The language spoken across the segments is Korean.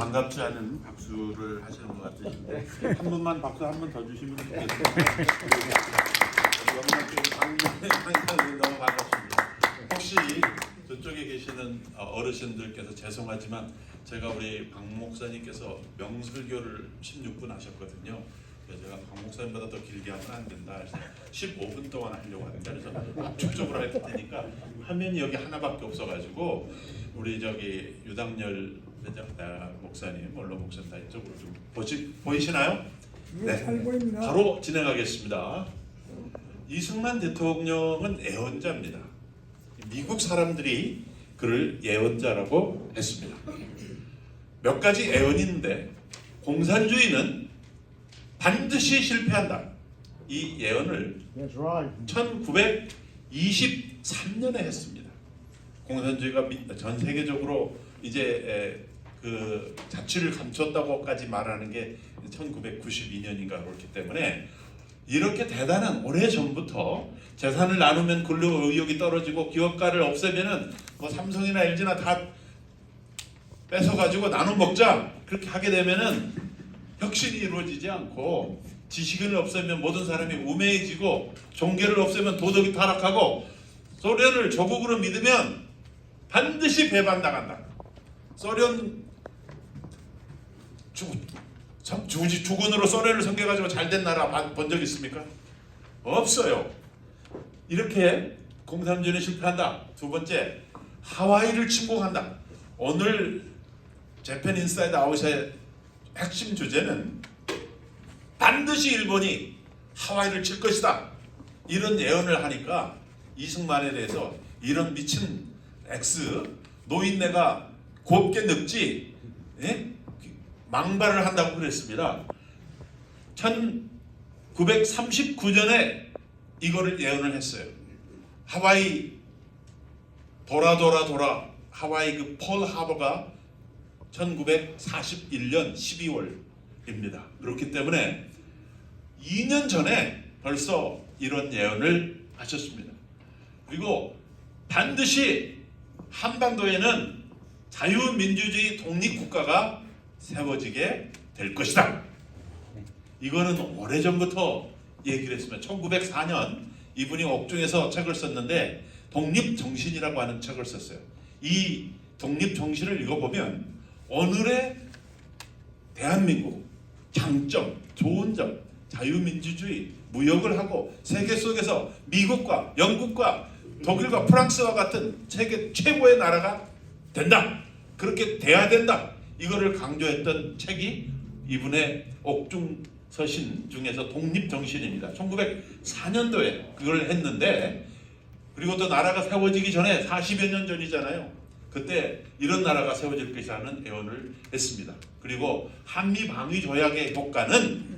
반갑지 않은 박수를 하시는 것 같으신데 한 번만 박수 한 번 더 주시면 좋겠습니다. 너무 반갑습니다. 혹시 저쪽에 계시는 어르신들께서 죄송하지만 제가 우리 박 목사님께서 명설교를 16분 하셨거든요. 그래서 제가 박 목사님보다 더 길게 하면 안 된다 해서 15분 동안 하려고 합니다. 그래서 압축적으로 할 테니까 화면이 여기 하나밖에 없어가지고 우리 저기 유당열 목사님, 원로 목사님 다 이쪽으로 좀 보이시나요? 네, 잘 보입니다. 바로 진행하겠습니다. 이승만 대통령은 예언자입니다. 미국 사람들이 그를 예언자라고 했습니다. 몇 가지 예언이 있는데 공산주의는 반드시 실패한다. 이 예언을 1923년에 했습니다. 공산주의가 전 세계적으로 이제 그 자취를 감췄다고까지 말하는 게 1992년인가 그렇기 때문에 이렇게 대단한 오래전부터 재산을 나누면 근로 의욕이 떨어지고 기업가를 없애면은 뭐 삼성이나 LG나 다 뺏어가지고 나눠 먹자 그렇게 하게 되면은 혁신이 이루어지지 않고 지식을 없애면 모든 사람이 우매해지고 종교를 없애면 도덕이 타락하고 소련을 조국으로 믿으면 반드시 배반당한다. 소련 주군으로 소련을 섬겨가지고 잘된 나라 본 적 있습니까? 없어요. 이렇게 공산주의는 실패한다. 두 번째, 하와이를 침공한다. 오늘 재팬 인사이드 아웃의 핵심 주제는 반드시 일본이 하와이를 칠 것이다. 이런 예언을 하니까 이승만에 대해서 이런 미친 X 노인네가 곱게 늙지 망발을 한다고 그랬습니다. 1939년에 이거를 예언을 했어요. 하와이 돌아 하와이 그 펄 하버가 1941년 12월입니다. 그렇기 때문에 2년 전에 벌써 이런 예언을 하셨습니다. 그리고 반드시 한반도에는 자유민주주의 독립국가가 세워지게 될 것이다. 이거는 오래전부터 얘기를 했습니다. 1904년 이분이 옥중에서 책을 썼는데 독립정신이라고 하는 책을 썼어요. 이 독립정신을 읽어보면 오늘의 대한민국 장점, 좋은 점, 자유민주주의, 무역을 하고 세계 속에서 미국과 영국과 독일과 프랑스와 같은 세계 최고의 나라가 된다. 그렇게 돼야 된다. 이거를 강조했던 책이 이분의 옥중서신 중에서 독립정신입니다. 1904년도에 그걸 했는데 그리고 또 나라가 세워지기 전에 40여 년 전이잖아요. 그때 이런 나라가 세워질 것이라는 예언을 했습니다. 그리고 한미방위조약의 효과는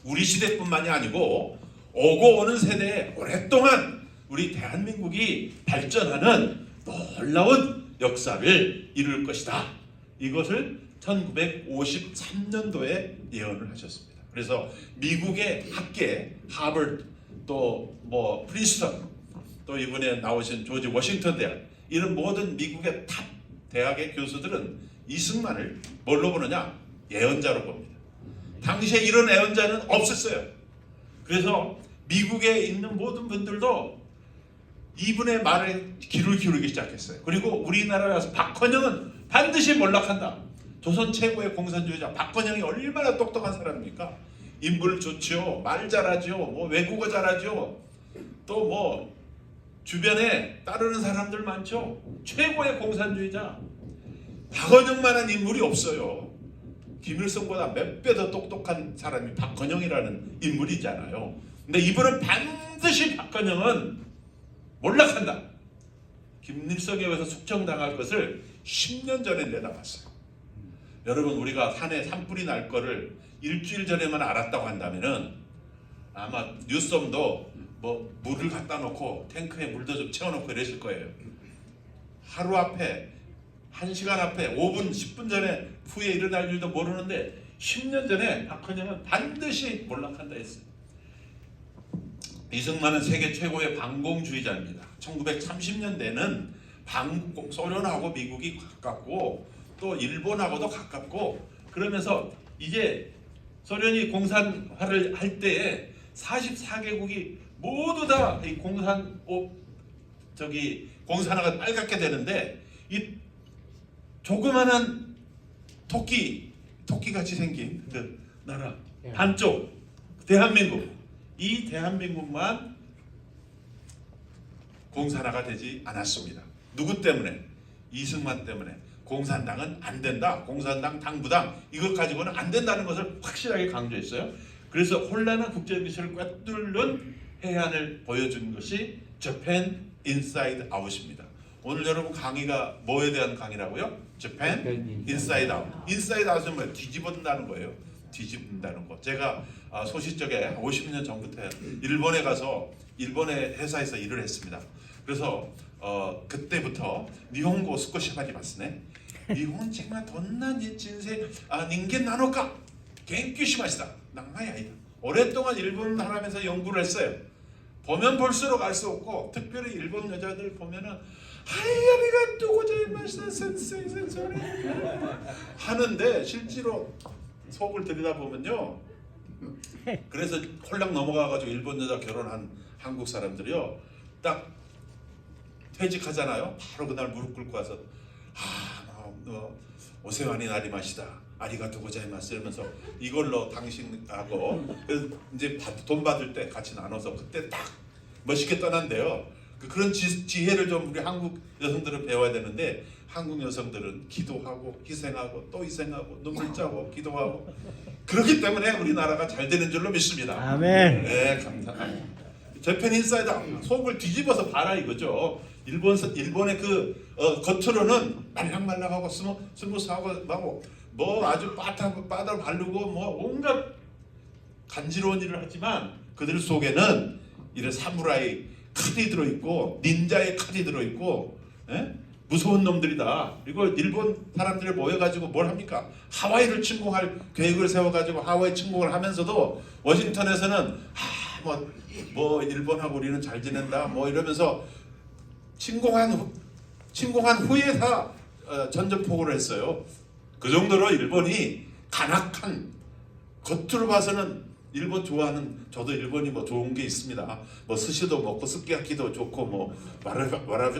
우리 시대뿐만이 아니고 오고 오는 세대에 오랫동안 우리 대한민국이 발전하는 놀라운 역사를 이룰 것이다. 이것을 1953년도에 예언을 하셨습니다. 그래서 미국의 학계, 하버드, 또 뭐 프린스턴, 또 이번에 나오신 조지 워싱턴 대학 이런 모든 미국의 탑 대학의 교수들은 이승만을 뭘로 보느냐? 예언자로 봅니다. 당시에 이런 예언자는 없었어요. 그래서 미국에 있는 모든 분들도 이분의 말에 귀를 기울이기 시작했어요. 그리고 우리나라에 와서 박헌영은 반드시 몰락한다. 조선 최고의 공산주의자 박헌영이 얼마나 똑똑한 사람입니까? 인물 좋지요, 말 잘하죠, 뭐 외국어 잘하죠, 또 뭐 주변에 따르는 사람들 많죠. 최고의 공산주의자 박헌영만한 인물이 없어요. 김일성보다 몇 배 더 똑똑한 사람이 박헌영이라는 인물이잖아요. 근데 이분은 반드시 박헌영은 몰락한다. 김일성에 의해서 숙청당할 것을 10년 전에 내다봤어요. 여러분 우리가 산에 산불이 날 거를 일주일 전에만 알았다고 한다면은 아마 뉴스홈도 뭐 물을 갖다 놓고 탱크에 물도 좀 채워놓고 이랬을 거예요. 하루 앞에 1시간 앞에 5분 10분 전에 후에 일어날 일도 모르는데 10년 전에 박헌영은 반드시 몰락한다 했어요. 이승만은 세계 최고의 반공주의자입니다. 1930년대는 소련하고 미국이 가깝고 또 일본하고도 가깝고 그러면서 이제 소련이 공산화를 할 때에 44개국이 모두 다 이 공산화가 빨갛게 되는데 이 조그만한 토끼 같이 생긴 그 나라 한쪽 대한민국, 이 대한민국만 공산화가 되지 않았습니다. 누구 때문에? 이승만 때문에. 공산당은 안 된다. 공산당 당부당 이것 가지고는 안 된다는 것을 확실하게 강조했어요. 그래서 혼란한 국제 미션을 꿰뚫는 해안을 보여준 것이 Japan Inside Out입니다. 오늘 여러분 강의가 뭐에 대한 강의라고요? Japan Inside Out. Inside Out은 뭐예요? 뒤집어진다는 거예요. 뒤집는다는 거. 제가 소시적에 50년 전부터 일본에 가서 일본의 회사에서 일을 했습니다. 그래서 그때부터 니혼고 스코시마리 마스네. 니혼 정말 돈난 진세 닌겐 나노까 갱규시마시다. 낭만이 아니다. 오랫동안 일본 사람에서 연구를 했어요. 보면 볼수록 알 수 없고 특별히 일본 여자들 보면은 하이아리가 누구제마시다 센세이 센소리 하는데 실제로 속을 들여다보면요. 그래서 홀랑 넘어가가지고 일본 여자 결혼한 한국 사람들이요. 딱 퇴직하잖아요. 바로 그날 무릎 꿇고 와서 오세와니 나리마시다. 아리가토 고자이마스 이러면서 이걸로 당신하고 이제 돈 받을 때 같이 나눠서 그때 딱 멋있게 떠난대요. 그런 지혜를 좀 우리 한국 여성들은 배워야 되는데 한국 여성들은 기도하고 희생하고 또 희생하고 눈물 짜고 기도하고 그렇기 때문에 우리나라가 잘 되는 줄로 믿습니다. 아멘. 네, 감사합니다. 재팬 인사이드 속을 뒤집어서 봐라 이거죠. 일본의 그 겉으로는 말랑말랑하고 스무스하고 뭐 아주 빠다 바르고 뭐 온갖 간지러운 일을 하지만 그들 속에는 이런 사무라이 칼이 들어있고 닌자의 칼이 들어있고 무서운 놈들이다. 그리고 일본 사람들이 모여가지고 뭘 합니까? 하와이를 침공할 계획을 세워가지고 하와이 침공을 하면서도 워싱턴에서는 뭐 일본하고 우리는 잘 지낸다 뭐 이러면서 침공한 후에 다 전전포고를 했어요. 그 정도로 일본이 간악한, 겉으로 봐서는 일본 좋아하는, 저도 일본이 뭐 좋은 게 있습니다. 뭐 스시도 먹고 스키야키도 좋고 뭐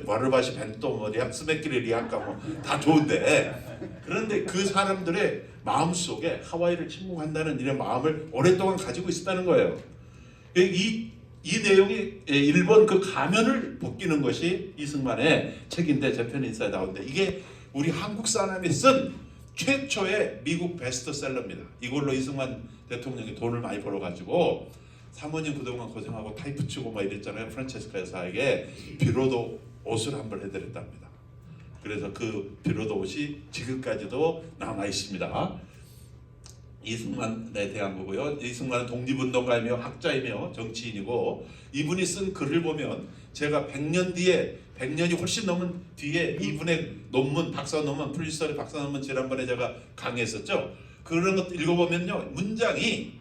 와르바시 벤또 뭐 스메키리 리아카 뭐 다 좋은데, 그런데 그 사람들의 마음 속에 하와이를 침공한다는 이런 마음을 오랫동안 가지고 있었다는 거예요. 이 내용이 일본 그 가면을 벗기는 것이 이승만의 책인데 재팬 인사이드 아웃인데, 이게 우리 한국 사람이 쓴 최초의 미국 베스트셀러입니다. 이걸로 이승만 대통령이 돈을 많이 벌어가지고 사모님 그동안 고생하고 타이프 치고 막 이랬잖아요. 프란체스카 여사에게 비로도 옷을 한 벌 해드렸답니다. 그래서 그 비로도 옷이 지금까지도 남아 있습니다. 이승만에 대한 거고요. 이승만은 독립운동가이며 학자이며 정치인이고, 이분이 쓴 글을 보면 제가 100년이 훨씬 넘은 뒤에 이분의 논문, 박사 논문, 프리스터리 박사 논문 지난번에 제가 강의했었죠. 그런 것 읽어보면요, 문장이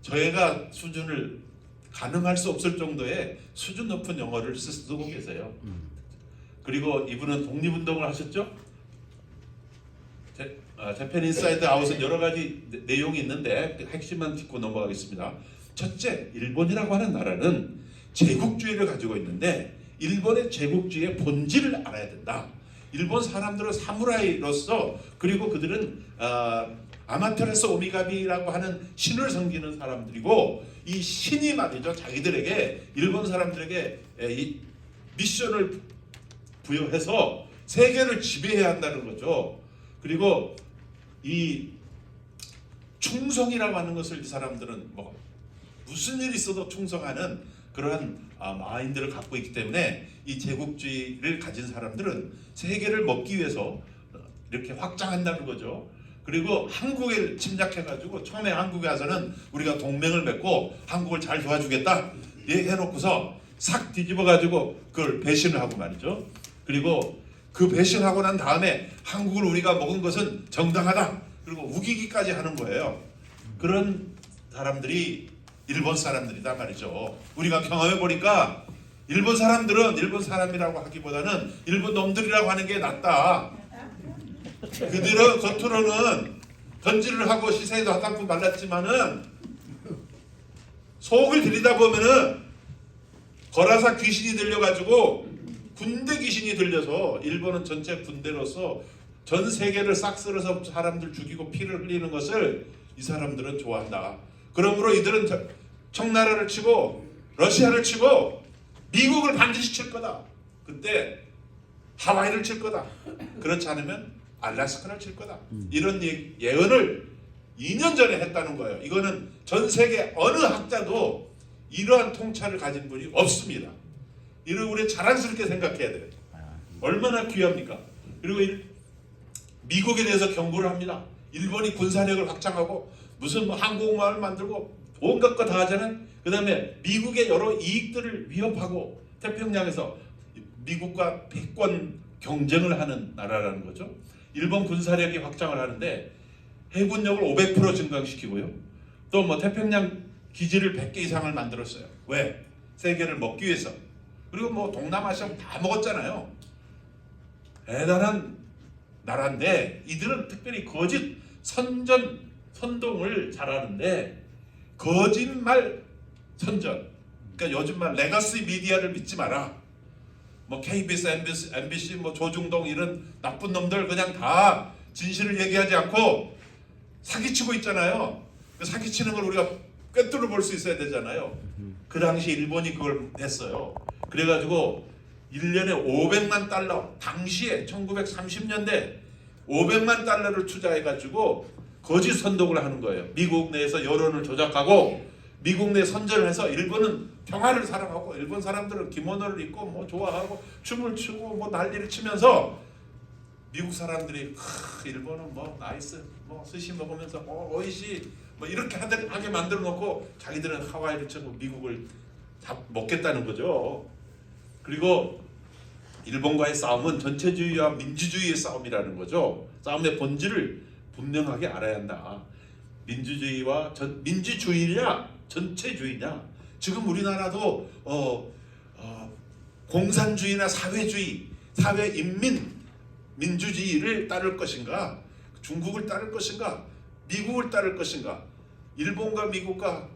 저희가 수준을 가늠할 수 없을 정도의 수준 높은 영어를 쓰고 계세요. 그리고 이분은 독립운동을 하셨죠. 재팬 인사이드 아웃은 여러 가지 내용이 있는데 핵심만 짚고 넘어가겠습니다. 첫째, 일본이라고 하는 나라는 제국주의를 가지고 있는데 일본의 제국주의의 본질을 알아야 된다. 일본 사람들은 사무라이로서, 그리고 그들은 아마테라스 오미가미라고 하는 신을 섬기는 사람들이고, 이 신이 말이죠, 자기들에게, 일본 사람들에게 이 미션을 부여해서 세계를 지배해야 한다는 거죠. 그리고 이 충성이라고 하는 것을 이 사람들은 뭐 무슨 일이 있어도 충성하는 그러한 마인드를 갖고 있기 때문에, 이 제국주의를 가진 사람들은 세계를 먹기 위해서 이렇게 확장한다는 거죠. 그리고 한국에 침략해가지고 처음에 한국에 와서는 우리가 동맹을 맺고 한국을 잘 도와주겠다 해놓고서 싹 뒤집어가지고 그걸 배신을 하고 말이죠. 그리고 그 배신하고 난 다음에 한국을 우리가 먹은 것은 정당하다, 그리고 우기기까지 하는 거예요. 그런 사람들이 일본 사람들이다 말이죠. 우리가 경험해 보니까 일본 사람들은 일본 사람이라고 하기보다는 일본 놈들이라고 하는 게 낫다. 그들은 겉으로는 던지를 하고 시세에도 화장품 발랐지만은 속을 들여다보면은 거라사 귀신이 들려가지고 군대 귀신이 들려서 일본은 전체 군대로서 전 세계를 싹 쓸어서 사람들 죽이고 피를 흘리는 것을 이 사람들은 좋아한다. 그러므로 이들은 청나라를 치고 러시아를 치고 미국을 반드시 칠 거다. 그때 하와이를 칠 거다. 그렇지 않으면 알래스카를 칠 거다. 이런 예언을 2년 전에 했다는 거예요. 이거는 전 세계 어느 학자도 이러한 통찰을 가진 분이 없습니다. 이를 우리 자랑스럽게 생각해야 돼요. 얼마나 귀합니까? 그리고 미국에 대해서 경고를 합니다. 일본이 군사력을 확장하고 무슨 뭐 항공모함을 만들고 온갖 거 다 하잖아요. 그 다음에 미국의 여러 이익들을 위협하고 태평양에서 미국과 패권 경쟁을 하는 나라라는 거죠. 일본 군사력이 확장을 하는데 해군력을 500% 증강시키고요. 또 뭐 태평양 기지를 100개 이상을 만들었어요. 왜? 세계를 먹기 위해서. 그리고 뭐 동남아시아 다 먹었잖아요. 대단한 나라인데 이들은 특별히 거짓 선동을 잘하는데 거짓말 선전. 그러니까 요즘 말 레거시 미디어를 믿지 마라. 뭐 KBS, MBC, 뭐 조중동 이런 나쁜 놈들 그냥 다 진실을 얘기하지 않고 사기치고 있잖아요. 그 사기치는 걸 우리가 꿰뚫어 볼 수 있어야 되잖아요. 그 당시 일본이 그걸 했어요. 그래가지고 1년에 500만 달러, 당시에 1930년대 500만 달러를 투자해가지고 거짓 선동을 하는 거예요. 미국 내에서 여론을 조작하고 미국 내 선전을 해서 일본은 평화를 사랑하고 일본 사람들은 기모노를 입고 뭐 좋아하고 춤을 추고 뭐 난리를 치면서 미국 사람들이 일본은 뭐 나이스 뭐 스시 먹으면서 오이시 뭐 이렇게 하게 만들어 놓고 자기들은 하와이를 치고 미국을 다 먹겠다는 거죠. 그리고 일본과의 싸움은 전체주의와 민주주의의 싸움이라는 거죠. 싸움의 본질을 분명하게 알아야 한다. 민주주의냐 전체주의냐. 지금 우리나라도 공산주의나 사회주의, 사회인민 민주주의를 따를 것인가, 중국을 따를 것인가, 미국을 따를 것인가, 일본과 미국과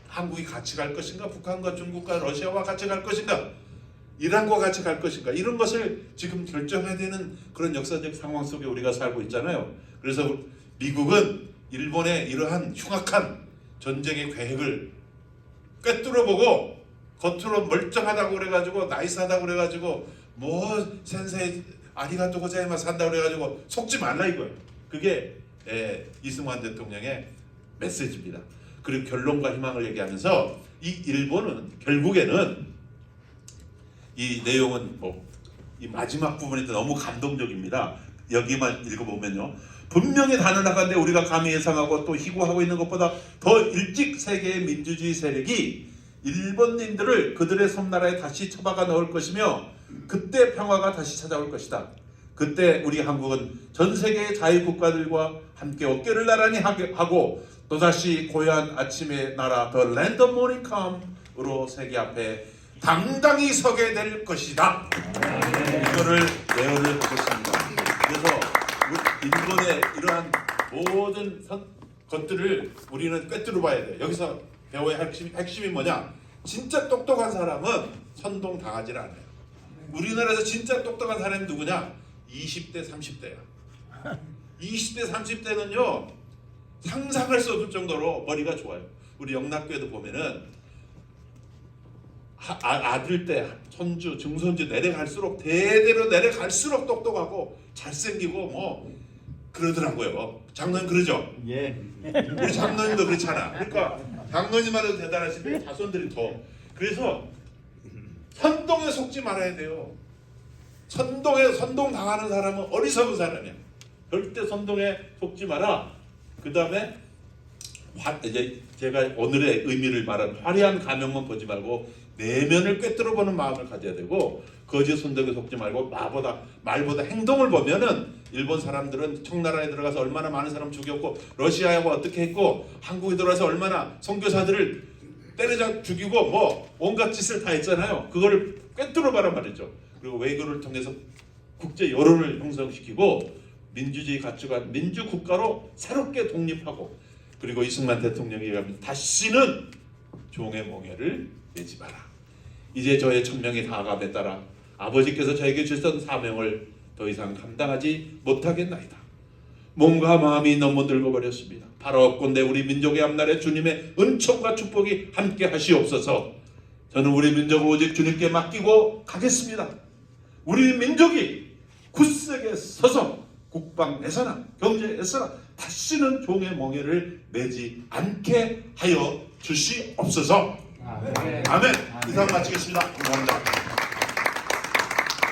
한국이 같이 갈 것인가, 북한과 중국과 러시아와 같이 갈 것인가, 이란과 같이 갈 것인가, 이런 것을 지금 결정해야 되는 그런 역사적 상황 속에 우리가 살고 있잖아요. 그래서 미국은 일본의 이러한 흉악한 전쟁의 계획을 꿰뚫어보고 겉으로 멀쩡하다고 그래가지고 나이스하다고 그래가지고 뭐 센세이 아리가또 고자이마스 한다고 그래가지고 속지 말라 이거예요. 그게 이승만 대통령의 메시지입니다. 그리고 결론과 희망을 얘기하면서 이 일본은 결국에는 이 내용은 이 마지막 부분이 너무 감동적입니다. 여기만 읽어보면요. 분명히 단언하건대 우리가 감히 예상하고 또 희구하고 있는 것보다 더 일찍 세계의 민주주의 세력이 일본인들을 그들의 섬나라에 다시 처박아 넣을 것이며 그때 평화가 다시 찾아올 것이다. 그때 우리 한국은 전 세계의 자유국가들과 함께 어깨를 나란히 하고 또다시 고요한 아침의 나라 The Land of Morning Come으로 세계 앞에 당당히 서게 될 것이다. 이거를 예언을 하겠습니다. 그래서 일본의 이러한 모든 것들을 우리는 꿰뚫어 봐야 돼요. 여기서 배워야 할 핵심이 뭐냐? 진짜 똑똑한 사람은 선동 당하지 않아요. 우리나라에서 진짜 똑똑한 사람이 누구냐? 20대, 30대야. 20대, 30대는요 상상할 수 없을 정도로 머리가 좋아요. 우리 영락교회도 보면은 아들 때 손주, 증손주 내려갈수록 대대로 내려갈수록 똑똑하고 잘생기고 뭐 그러더라고요. 장로님 그러죠? 예. 우리 장로님도 그렇잖아. 그러니까 장로님만 해도 대단하신데 자손들이 더. 그래서 선동에 속지 말아야 돼요. 선동 당하는 사람은 어리석은 사람이야. 절대 선동에 속지 마라. 그 다음에 이제 제가 오늘의 의미를 말한 화려한 가면만 보지 말고 내면을 꿰뚫어 보는 마음을 가져야 되고 거짓 선동에 속지 말고 말보다 행동을 보면은 일본 사람들은 청나라에 들어가서 얼마나 많은 사람 죽였고 러시아하고 어떻게 했고 한국에 들어와서 얼마나 선교사들을 때려잡 죽이고 뭐 온갖 짓을 다 했잖아요. 그거를 꿰뚫어 봐란 말이죠. 그리고 외교를 통해서 국제 여론을 형성시키고 민주주의 가치관, 민주국가로 새롭게 독립하고 그리고 이승만 대통령이 얘기하면 다시는 종의 몽해를 내지 마라. 이제 저의 천명이 다가감에 따라 아버지께서 저에게 주셨던 사명을 더 이상 감당하지 못하겠나이다. 몸과 마음이 너무 늙어버렸습니다. 바라옵건대 우리 민족의 앞날에 주님의 은총과 축복이 함께 하시옵소서. 저는 우리 민족을 오직 주님께 맡기고 가겠습니다. 우리 민족이 굳세게 서서 국방에서나 경제에서나 다시는 종의 몽해를 내지 않게 하여 주시옵소서. 아멘. 이상 마치겠습니다. 감사합니다.